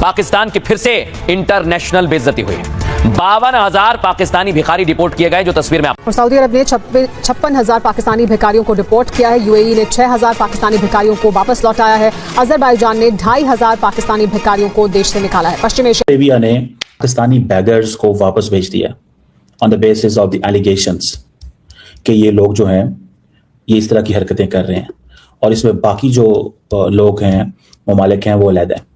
पाकिस्तान की फिर से इंटरनेशनल बेइज्जती हुई। 52,000 पाकिस्तानी भिखारी डिपोर्ट किए गए, जो तस्वीर में आप। और सऊदी अरब ने 56,000 पाकिस्तानी भिखारियों को डिपोर्ट किया है। यूएई ने 6,000 पाकिस्तानी भिखारियों को वापस लौटाया है। अजरबैजान ने 2,500 पाकिस्तानी भिखारियों को देश से निकाला है। पश्चिम एशिया ने पाकिस्तानी बैगर्स को वापस भेज दिया on the basis of the allegations कि ये लोग जो हैं ये इस तरह की हरकतें कर रहे हैं, और इसमें बाकी जो लोग हैं, ममालिक हैं, वो अलग हैं।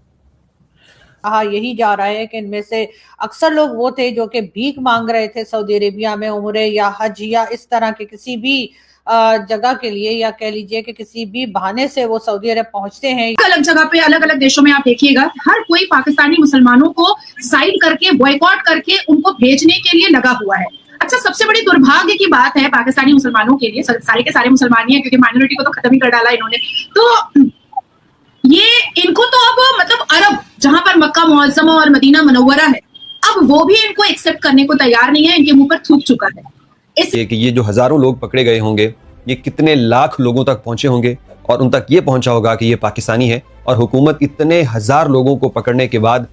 कहा यही जा रहा है कि इनमें से अक्सर लोग वो थे जो कि भीख मांग रहे थे सऊदी अरेबिया में उम्रे या हज या इस तरह के किसी भी जगह के लिए, या कह लीजिए कि किसी भी बहाने से वो सऊदी अरब पहुंचते हैं। अलग जगह पे अलग अलग देशों में आप देखिएगा, हर कोई पाकिस्तानी मुसलमानों को साइड करके बॉयकॉट करके उनको भेजने के लिए लगा हुआ है। अच्छा, सबसे बड़ी दुर्भाग्य की बात है पाकिस्तानी मुसलमानों के लिए, सारे के सारे मुसलमान ही हैं क्योंकि माइनॉरिटी को तो खत्म ही कर डाला इन्होंने, तो ये इनको तो अब मतलब अरब जहां पर मक्का मुअज्जमा और मदीना मुनव्वरा है, अब वो भी इनको एक्सेप्ट करने को तैयार नहीं है, इनके मुंह पर थूक चुका है। कि ये जो हजारों लोग पकड़े गए होंगे, ये कितने लाख लोगों तक पहुंचे होंगे और उन तक ये पहुंचा होगा कि ये पाकिस्तानी है, और हुकूमत इतने हजार लोगों को पकड़ने के बाद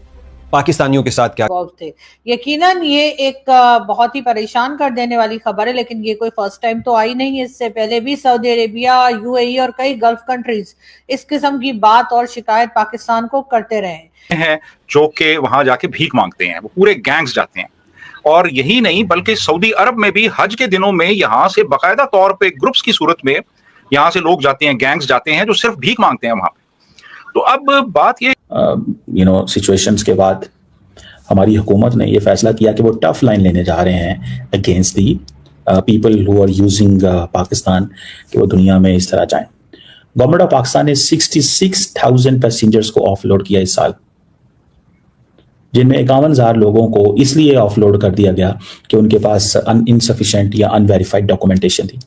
पाकिस्तानियों के साथ क्या थे। यकीनन ये एक बहुत ही परेशान कर देने वाली खबर है, लेकिन ये कोई फर्स्ट टाइम तो आई नहीं है। इससे पहले भी सऊदी अरेबिया, यूएई और कई गल्फ कंट्रीज इस किस्म की बात और शिकायत पाकिस्तान को करते रहे हैं, जो कि वहां जाके भीख मांगते हैं। वो पूरे गैंग्स जाते हैं, और यही नहीं बल्कि सऊदी अरब में भी हज के दिनों में यहाँ से बाकायदा तौर पे ग्रुप्स की सूरत में यहाँ से लोग जाते हैं, गैंग्स जाते हैं जो सिर्फ भीख मांगते हैं वहां पे। तो अब बात ये सिचुएशंस के बाद हमारी हुकूमत ने ये फैसला किया कि वो टफ लाइन लेने जा रहे हैं against the people who are using Pakistan, कि वो दुनिया में इस तरह जाएं। गवर्नमेंट ऑफ पाकिस्तान ने 66,000 पैसेंजर्स को ऑफलोड किया इस साल, जिनमें 51,000 लोगों को इसलिए ऑफलोड कर दिया गया कि उनके पास इनसफिशिएंट या अनवेरिफाइड डॉक्यूमेंटेशन थी।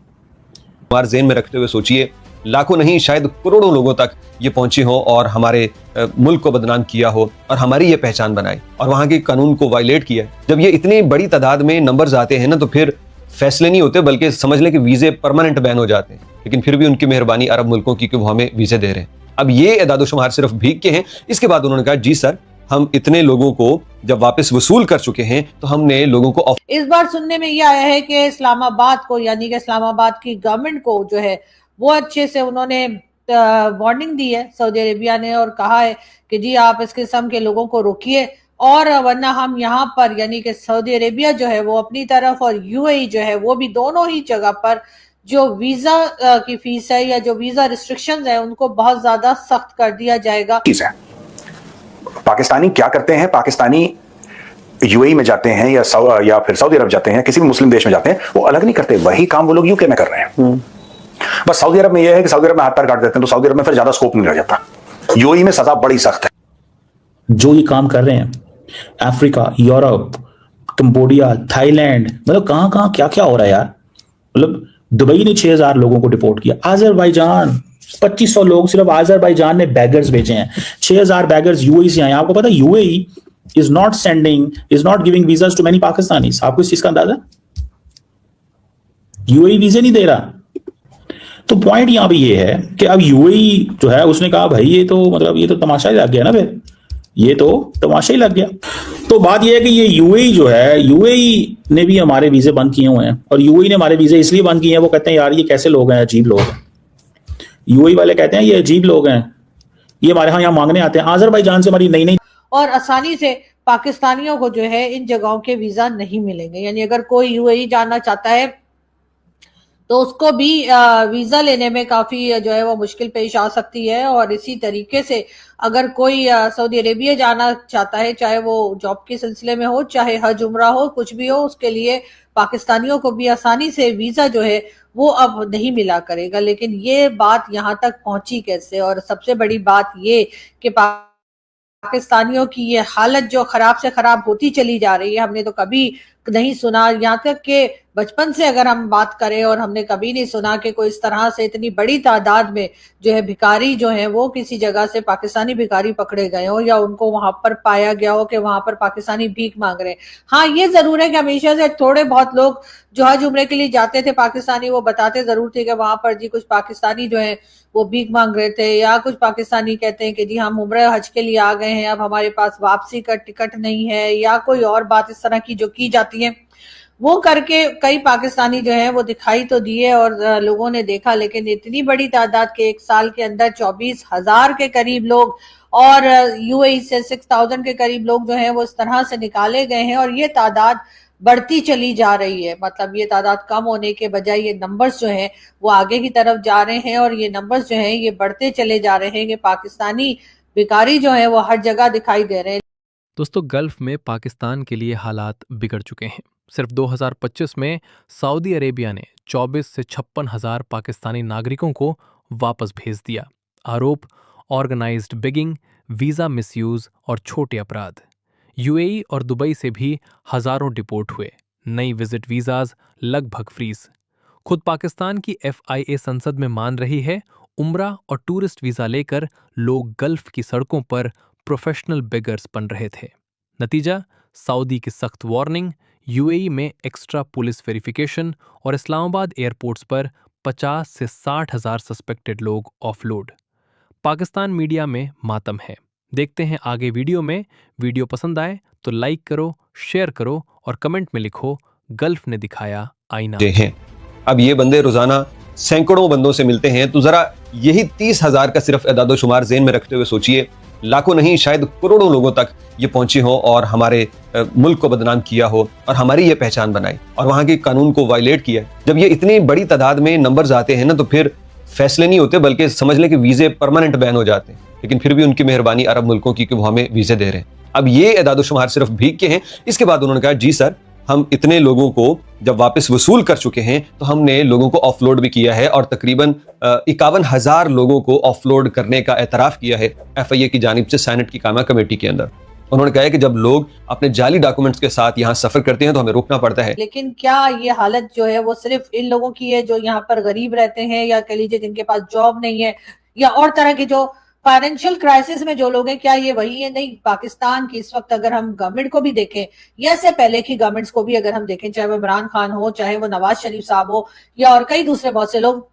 बार ज़हन में रखते हुए सोचिए, लाखों नहीं शायद करोड़ों लोगों तक ये पहुंची हो और हमारे मुल्क को बदनाम किया हो और हमारी ये पहचान बनाई और वहां के कानून को वायलेट किया। जब ये इतनी बड़ी तादाद में नंबर्स आते हैं ना, तो फिर फैसले नहीं होते बल्कि समझ लें कि वीजे परमानेंट बैन हो जाते हैं। लेकिन फिर भी उनकी मेहरबानी अरब मुल्कों की कि वो हमें वीजे दे रहे हैं। अब ये एदादोशुमार सिर्फ भीख के हैं। इसके बाद उन्होंने कहा, जी सर, हम इतने लोगों को जब वापस वसूल कर चुके हैं तो हमने लोगों को। इस बार सुनने में यह आया है कि इस्लामाबाद को, यानी कि इस्लामाबाद की गवर्नमेंट को जो है वो अच्छे से उन्होंने वार्निंग दी है सऊदी अरेबिया ने, और कहा है कि जी आप इस किस्म के लोगों को रोकिए, और वरना हम यहाँ पर, यानी कि सऊदी अरेबिया जो है वो अपनी तरफ और यूएई जो है वो भी दोनों ही जगह पर जो वीजा की फीस है या जो वीजा रिस्ट्रिक्शंस है उनको बहुत ज्यादा सख्त कर दिया जाएगा। पाकिस्तानी क्या करते हैं, पाकिस्तानी यूएई में जाते हैं या फिर सऊदी अरब जाते हैं, किसी भी मुस्लिम देश में जाते हैं, वो अलग नहीं करते। वही काम वो लोग यूके में कर रहे हैं। बस सऊदी अरब में यह है कि सऊदी अरब में हाथ पैर काट देते हैं, तो सऊदी अरब में फिर ज्यादा स्कोप नहीं रह जाता। यूएई में सजा बड़ी सख्त है। जो ये काम कर रहे हैं अफ्रीका, यूरोप, कंबोडिया, थाईलैंड, मतलब कहां कहां क्या क्या हो रहा है यार। मतलब दुबई ने 6,000 लोगों को डिपोर्ट किया, अजरबैजान 2,500 लोग सिर्फ अजरबैजान ने बैगर्स भेजे हैं। 6,000 बैगर्स यूएई से आए। आपको पता है UAE is not giving visas to many Pakistanis. आपको इस चीज का अंदाजा? यूएई वीजे नहीं दे रहा। तो पॉइंट यहां भी ये है कि अब यूएई जो है उसने कहा भाई ये तो मतलब ये तो तमाशा ही लग गया ना, फिर ये तो तमाशा ही लग गया। तो बात ये है कि ये यूएई जो है, यूएई ने भी हमारे वीजे बंद किए हुए हैं, और यूएई ने हमारे वीजे इसलिए बंद किए हैं, वो कहते हैं यार ये कैसे लोग हैं, अजीब लोग हैं। यूएई वाले कहते हैं ये अजीब लोग हैं, ये हमारे यहाँ मांगने आते हैं। अजरबैजान से हमारी नई और आसानी से पाकिस्तानियों को जो है इन जगहों के वीजा नहीं मिलेंगे। यानी अगर कोई यूएई जाना चाहता है तो उसको भी वीजा लेने में काफी जो है वो मुश्किल पेश आ सकती है। और इसी तरीके से अगर कोई सऊदी अरेबिया जाना चाहता है, चाहे वो जॉब के सिलसिले में हो, चाहे हज उम्रा हो, कुछ भी हो, उसके लिए पाकिस्तानियों को भी आसानी से वीजा जो है वो अब नहीं मिला करेगा। लेकिन ये बात यहाँ तक पहुंची कैसे? और सबसे बड़ी बात ये कि पाकिस्तानियों की ये हालत जो खराब से खराब होती चली जा रही है, हमने तो कभी नहीं सुना, यहाँ तक कि बचपन से अगर हम बात करें और हमने कभी नहीं सुना कि कोई इस तरह से इतनी बड़ी तादाद में जो है भिखारी जो है वो किसी जगह से पाकिस्तानी भिखारी पकड़े गए हो या उनको वहां पर पाया गया हो कि वहां पर पाकिस्तानी भीख मांग रहे हैं। हाँ, ये जरूर है कि हमेशा से थोड़े बहुत लोग जो हज उम्रे के लिए जाते थे पाकिस्तानी, वो बताते जरूर थे कि वहां पर जी कुछ पाकिस्तानी जो है वो भीख मांग रहे थे, या कुछ पाकिस्तानी कहते हैं कि जी हम उम्रे हज के लिए आ गए हैं, अब हमारे पास वापसी का टिकट नहीं है, या कोई और बात इस तरह की जो की जाती है वो करके कई पाकिस्तानी जो है वो दिखाई तो दिए और लोगों ने देखा, लेकिन इतनी बड़ी तादाद के एक साल के अंदर 24,000 के करीब लोग और यूएई से 6,000 के करीब लोग जो है वो इस तरह से निकाले गए हैं और ये तादाद बढ़ती चली जा रही है। मतलब ये तादाद कम होने के बजाय ये नंबर्स जो हैं वो आगे की तरफ जा रहे हैं और ये नंबर्स जो हैं ये बढ़ते चले जा रहे हैं कि पाकिस्तानी भिखारी जो है वो हर जगह दिखाई दे रहे हैं। दोस्तों, गल्फ में पाकिस्तान के लिए हालात बिगड़ चुके हैं। सिर्फ 2025 में सऊदी अरेबिया ने 24 से 56 हजार पाकिस्तानी नागरिकों को वापस भेज दिया। आरोप ऑर्गेनाइज्ड बिगिंग, वीज़ा मिसयूज और छोटे अपराध। यूएई और दुबई से भी हजारों डिपोर्ट हुए। नई विजिट वीज़ाज लगभग फ्रीज। खुद पाकिस्तान की FIA संसद में मान रही है उम्रा और टूरिस्ट वीज़ा लेकर लोग गल्फ की सड़कों पर प्रोफेशनल बेगर्स बन रहे थे। नतीजा, सऊदी की सख्त वार्निंग, यूएई में एक्स्ट्रा पुलिस वेरिफिकेशन और इस्लामाबाद एयरपोर्ट्स पर 50 से 60 हजार सस्पेक्टेड लोग ऑफलोड। पाकिस्तान मीडिया में मातम है। देखते हैं आगे वीडियो में। वीडियो पसंद आए तो लाइक करो, शेयर करो और कमेंट में लिखो, गल्फ ने दिखाया आईना। हैं अब ये बंदे रोजाना सैकड़ों बंदों से मिलते हैं, तो जरा यही 30,000 का सिर्फ एदादोशुमार ज़हन में रखते हुए सोचिए, लाखों नहीं शायद करोड़ों लोगों तक ये पहुंची हो और हमारे मुल्क को बदनाम किया हो और हमारी ये पहचान बनाई और वहां के कानून को वायलेट किया। जब ये इतनी बड़ी तादाद में नंबर्स आते हैं ना, तो फिर फैसले नहीं होते बल्कि समझ लें कि वीजे परमानेंट बैन हो जाते हैं। लेकिन फिर भी उनकी मेहरबानी अरब मुल्कों की कि वो हमें वीजे दे रहे हैं। अब ये एदादोशुमार सिर्फ भीख के हैं। इसके बाद उन्होंने कहा, जी सर, हम इतने लोगों को जब वापस वसूल कर चुके हैं तो हमने लोगों को ऑफलोड भी किया है और तकरीबन 51,000 लोगों को ऑफलोड करने का एतराफ़ किया है FIA की जानिब से सेनेट की कामा कमेटी के अंदर। उन्होंने कहा है कि जब लोग अपने जाली डॉक्यूमेंट्स के साथ यहाँ सफर करते हैं तो हमें रोकना पड़ता है। लेकिन क्या ये हालत जो है वो सिर्फ इन लोगों की है जो यहाँ पर गरीब रहते हैं, या कह लीजिए जिनके पास जॉब नहीं है, या और तरह के जो फाइनेंशियल क्राइसिस में जो लोग हैं, क्या ये वही है? नहीं, पाकिस्तान की इस वक्त अगर हम गवर्नमेंट को भी देखें या इससे पहले की गवर्नमेंट्स को भी अगर हम देखें, चाहे वो इमरान खान हो, चाहे वो नवाज शरीफ साहब हो, या और कई दूसरे बहुत से लोग,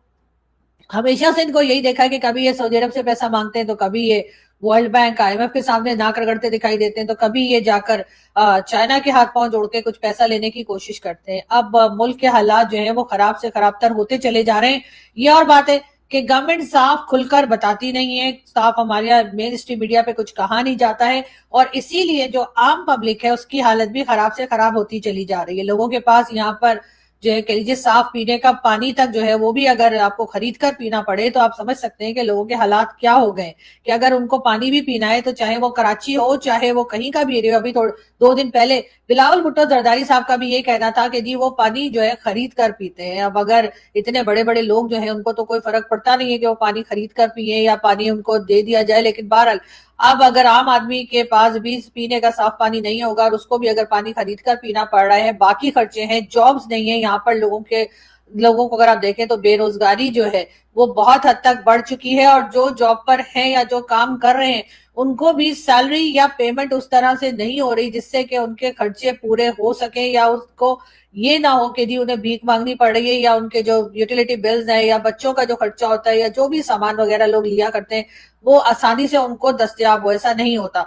हमेशा से इनको यही देखा है कि कभी ये सऊदी अरब से पैसा मांगते हैं तो कभी ये वर्ल्ड बैंक IMF के सामने नाक रगड़ते दिखाई देते हैं, तो कभी ये जाकर चाइना के हाथ पांव जोड़ के कुछ पैसा लेने की कोशिश करते हैं। अब मुल्क के हालात जो है वो खराब से खराब तर होते चले जा रहे हैं। ये और बात है कि गवर्नमेंट साफ खुलकर बताती नहीं है, साफ हमारे मेन स्ट्रीम मीडिया पे कुछ कहा नहीं जाता है, और इसीलिए जो आम पब्लिक है उसकी हालत भी खराब से खराब होती चली जा रही है। लोगों के पास यहाँ पर जो है कह लीजिए साफ पीने का पानी तक जो है वो भी अगर आपको खरीद कर पीना पड़े तो आप समझ सकते हैं कि लोगों के हालात क्या हो गए, कि अगर उनको पानी भी पीना है तो चाहे वो कराची हो, चाहे वो कहीं का भी एरिया। अभी 2 दिन पहले बिलावल भुट्टो जरदारी साहब का भी ये कहना था कि जी वो पानी जो है खरीद कर पीते हैं। अब अगर इतने बड़े बड़े लोग जो है उनको तो कोई फर्क पड़ता नहीं है कि वो पानी खरीद कर पिए या पानी उनको दे दिया जाए, लेकिन बहरहाल अब अगर आम आदमी के पास भी पीने का साफ पानी नहीं होगा और उसको भी अगर पानी खरीद कर पीना पड़ रहा है, बाकी खर्चे हैं, जॉब्स नहीं है यहाँ पर लोगों को अगर आप देखें तो बेरोजगारी जो है वो बहुत हद तक बढ़ चुकी है, और जो जॉब पर हैं या जो काम कर रहे हैं उनको भी सैलरी या पेमेंट उस तरह से नहीं हो रही जिससे कि उनके खर्चे पूरे हो सके, या उसको ये ना हो कि जी उन्हें भीख मांगनी पड़ रही है, या उनके जो यूटिलिटी बिल्स हैं या बच्चों का जो खर्चा होता है या जो भी सामान वगैरह लोग लिया करते हैं वो आसानी से उनको दस्तयाब हो, ऐसा नहीं होता।